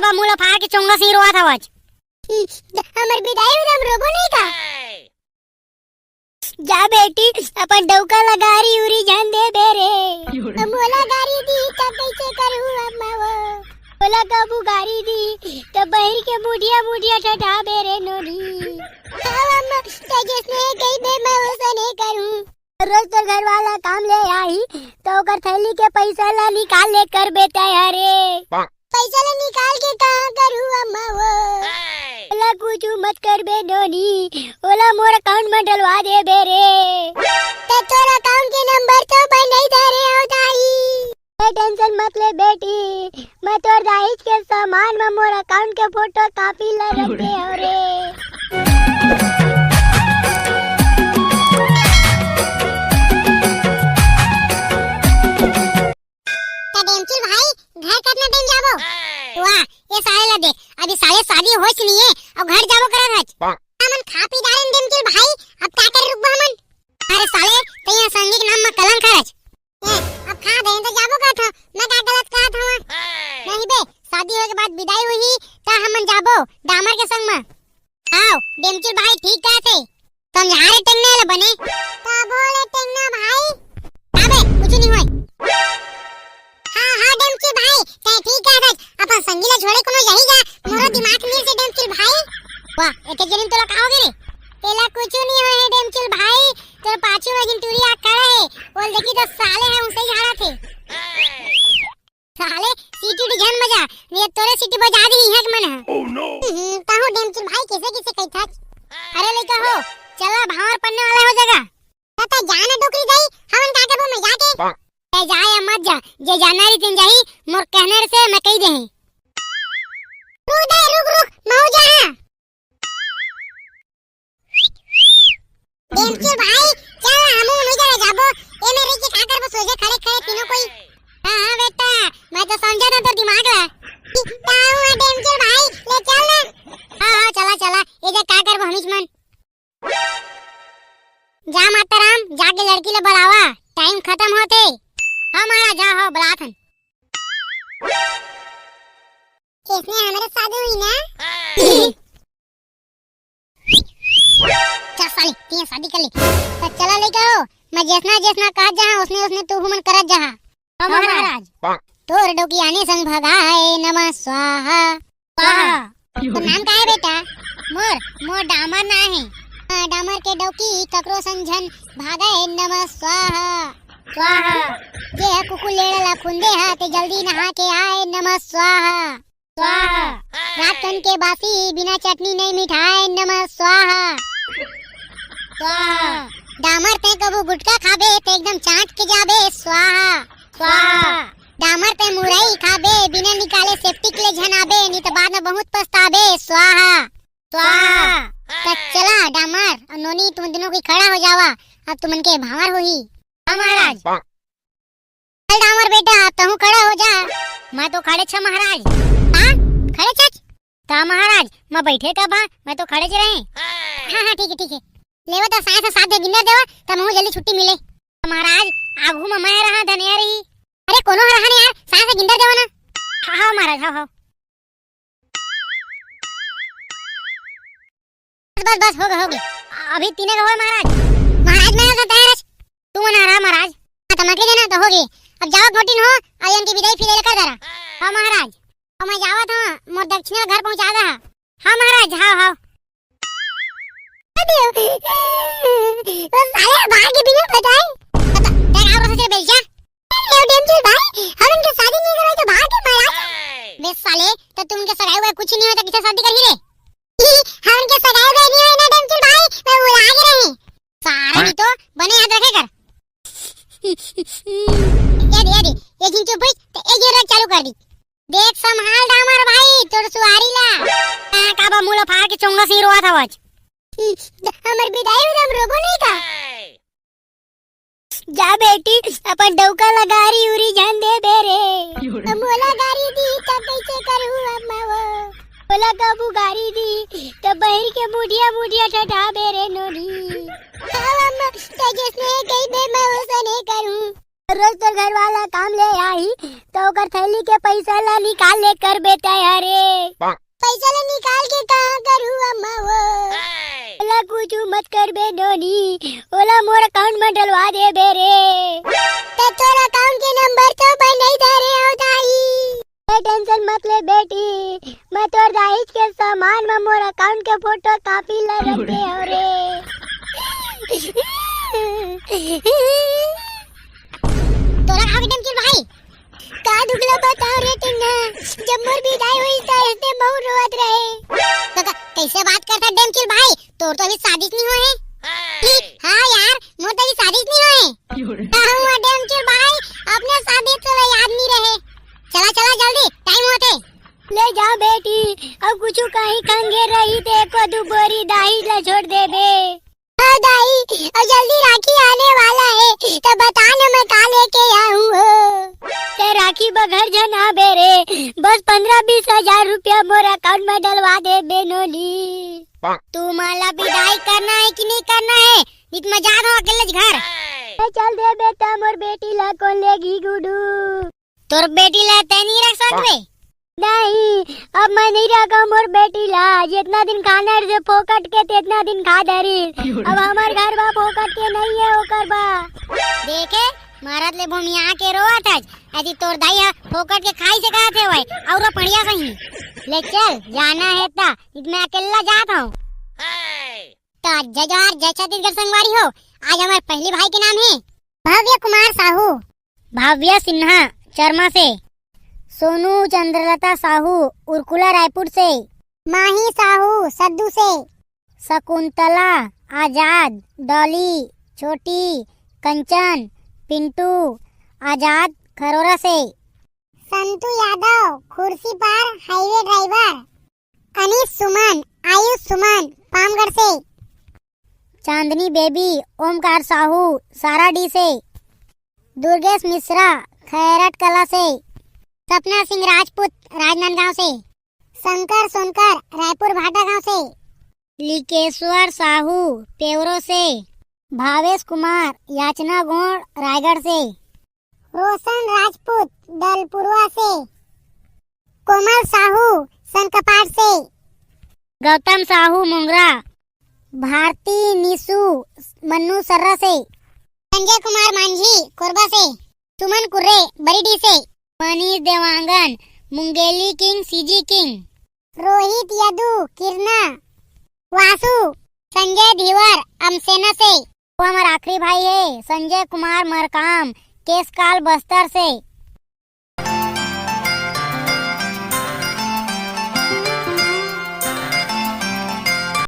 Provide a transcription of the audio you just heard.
काबा मुला फाड़ के चोंगा से रोआ था आज हमर विदाई में हम रोबो नहीं का जा बेटी अपन डौका लगारी उरी जान दे बेरे मोला गारी दी तब कैसे करूं अम्मा वो मोला काबू गारी दी तब बहिर के मुडिया मुडिया ठठा बेरे नोरी अम्मा तेजस ने कही बे मैं उसे नहीं करूं रोज तो घर वाला काम ले आई तो कर थैली के पैसा ला निकाल ले कर बेटा यारे पैसा ला निकाल के कहां करूं अम्मा वो ओला कुछ मत कर बे डोनी ओला मोर अकाउंट में डलवा दे बेरे ते तोरा अकाउंट के नंबर तो भाई नहीं दे रे हो दाई टेंशन मत ले बेटी मैं तोर दाई के सामान में मोर अकाउंट के फोटो कॉपी ला रख दे हो रे डेमचुल भाई घर कितना टाइम जाबो वाह ये साले ला देख अभी साले शादी होइस नहीं है अब घर जाबो करत हज हमन खा पी डालन डेमचुल भाई अब क्या कर रुकबो हमन अरे साले तैया संगी के नाम में कलंक करज अब खा दे तो जाबो का था मैं क्या गलत कहा था नहीं बे शादी होए के बाद विदाई हुई ता हमन जाबो डामर के संग में आओ डेमचुल भाई ठीक कहते समझारे टेंगने ले बने ता बोले टेंगना भाई अबे कुछ नहीं होय हां डेमचुल भाई ते ठीक है अपन संगीला छोड़े कोनो यही जा मोरो दिमाग में से डेमचुल भाई वाह एक जनिन तोला खाओगे रे तेला कुछ नहीं होए है डेमचुल भाई तेरे पाछू में जिन टूरी आ खड़ा है बोल देखी तो साले है उनसे ही हारा थे साले सीटी डिजाइन बजा ये तोरे सीटी बजा दी है कि मन है ओह नो ताहू डेमचुल भाई कैसे कैसे कही था अरे लेका हो चला भावर पन्ने वाला हो जाएगा तता जाना डोकरी गई हमन का करबो मैं जाके ते जाए मत जा जे जाना री तिन जाही मोर कहने से मैं कही दे रुक मऊ जा डेमचुल भाई चल हमू नहीं जा जाबो ए मेरे के का करबो सोजे खड़े खड़े तीनों कोई हां बेटा मैं तो समझा था तो दिमाग ला ताऊ डेमचुल भाई ले चल ना हां चला ये जे का करबो हमीज मन जा माता राम जाके लड़की ले बुलावा टाइम खत्म होते हमारा जा हो बलाथन किसने हमारे शादी हुई ना चल साली तीन शादी कर ली तो चला लेके हो मैं जैसना कहा जहां उसने तू हुमन करत जहां महाराज तोर डोकी आने संग भगाए नमः स्वाहा स्वाहा तो नाम का है बेटा मोर डामर ना है डामर के डोकी ककरो संझन भागाए नमः स्वाहा स्वाहा जे कुकु लेड़ला फुंदे हा ते जल्दी नहा के आए नमः स्वाहा स्वाहा रात कन के बासी बिना चटनी नहीं मिठाए नमः स्वाहा स्वाहा डामर ते कबू गुटका खाबे ते एकदम चाट के जाबे स्वाहा स्वाहा डामर ते मुरई खाबे बिना निकाले सेप्टिक ले झनाबे नहीं तो बाद में बहुत पछताबे स्वाहा स्वाहा तो चला डामर और नोनी तुम दोनों की खड़ा हो जावा अब तुमन के भावर होही महाराज चल डामर बेटा तू खड़ा हो जा मैं तो खड़े छ महाराज हां खड़े छ ता महाराज मैं बैठे तब मैं तो खड़े च रहे हां ठीक है लेवा तो साथ दे गिनर देवा तब मुझे जल्दी छुट्टी मिले महाराज आगू में मैं रहा धनिया रही अरे कोनो रहा नहीं यार साथ गिनर देवा ना हां महाराज हां बस हो गए अभी तीने का हो महाराज मैं तो तैयार तू मना रहा महाराज तमके देना तो होगी अब जाओ घोटिन हो आयन की विदाई फिर लेकर जरा हां महाराज अब मैं जावा था मोर दक्षिणा घर पहुंचा दा हां महाराज हां साले भाग के बिना बताए तेरा और से बेचा ले डेमचुल भाई हम इनके शादी नहीं कराई तो भाग के महाराज बे साले तो तुम के सगाई हुआ कुछ नहीं होता किसे शादी कर ही रे हम इनके सगाई हुए नहीं है ना डेमचुल भाई मैं वो लागे रहे सारे नहीं तो बने याद रखे कर ये जिंचो भाई तो एक जरा चालू कर दी देख संभाल डामर भाई तोर सुवारी ला काबा मुला फाड़ के चोंगा से रोआ था आज हमर विदाई में हम रोबो नहीं का जा बेटी अपन डौका लगारी उरी जान दे बेरे मोला गारी दी तब कैसे करूं अम्मा वो मोला काबू गारी दी तब बहिर के मुडिया मुडिया ठठा बेरे नोरी अम्मा तेजस ने कही बे मैं उसे नहीं करूं रोज तो घर वाला काम ले आई तो ओकर थैली के पैसा ला निकाल ले कर बेटा यारे। पैसा ला निकाल के कहां करूं अम्मा वो? ओला कुछ मत कर बे डोनी, ओला मोर अकाउंट में डलवा दे बे रे। ते तोर अकाउंट के नंबर तो नहीं धरे हो दाई। टेंशन मत ले बेटी, मैं तोर दाई के सामान में मोर अकाउंट के फोटो कॉपी ला रख दे हो रे। तोरा खावे डेमचिल भाई का दुखला बताओ रे टिन्ना, जब मोर विदाई हुई त ऐसे बहुत रोवत रहे। तो कैसे बात करता डेमचिल भाई, तोर तो अभी शादी नहीं हुए है। हां यार, मोर तो अभी शादी नहीं हुए। कहूं डेमचिल भाई अपने शादी तो याद नहीं रहे। चला चला जल्दी टाइम होते। ले जा बेटी, अब कुछ कहीं खंगे रही ते को दू बोरी दाई ला छोड़ दे बे। हाँ दाई, अब जल्दी राखी आने वाला है तो बता ना मैं का लेके आऊँ। ते राखी बघर जना बेरे, बस 15-20 हजार रुपया मोर अकाउंट में डलवा दे बेनोली। तू माला विदाई करना है कि नहीं करना है? इत में जा दो अकेले घर। चल दे बेटा, मोर बेटी ला कौन लेगी गुडू? तोर बेटी ला ते नहीं रख सकबे? नहीं, अब मैं नहीं रखा मोर बेटी ला। जितना दिन खाना से फोकट के तितना दिन खा धरी। अब हमार घर बा फोकट के नहीं है ओकर बा। देखे मारत ले भूमिया के रोवत है, ऐसी तोर दाई फोकट के खाई से कहा थे वही और पढ़िया सही। ले चल जाना है ता, मैं अकेला जाता हूँ। तो जय छत्तीसगढ़ संगवारी हो। आज हमारे पहले भाई के नाम है भव्य कुमार साहू, भव्य सिन्हा चरमा से, सोनू चंद्रलता साहू उर्कुला रायपुर से, माही साहू सद्दू से, शकुंतला आजाद डॉली छोटी कंचन पिंटू आजाद खरोरा से, संतू यादव खुर्सी पार हाईवे ड्राइवर, अनीस सुमन आयुष सुमन पामगढ़ से, चांदनी बेबी ओमकार साहू साराडी से, दुर्गेश मिश्रा खैरट कला से, सपना सिंह राजपूत राजनांदगांव से, शंकर सोनकर रायपुर भाटा गांव से, लिकेश्वर साहू पेवरो से, भावेश कुमार याचना गोड़ रायगढ़ से, रोशन राजपूत दलपुरवा से, कोमल साहू सनकपाट से, गौतम साहू मुंगरा, भारती निशु मन्नू सर्रा से, संजय कुमार मांझी कोरबा से, सुमन कुर्रे बरीडी से, Manish Dewangan Mungeli king CG king, Rohit Yadu Kirna, Vasu Sanjay Dhiwar Amsena से। वो हमारा आखिरी भाई है संजय कुमार मरकाम केसकाल बस्तर से।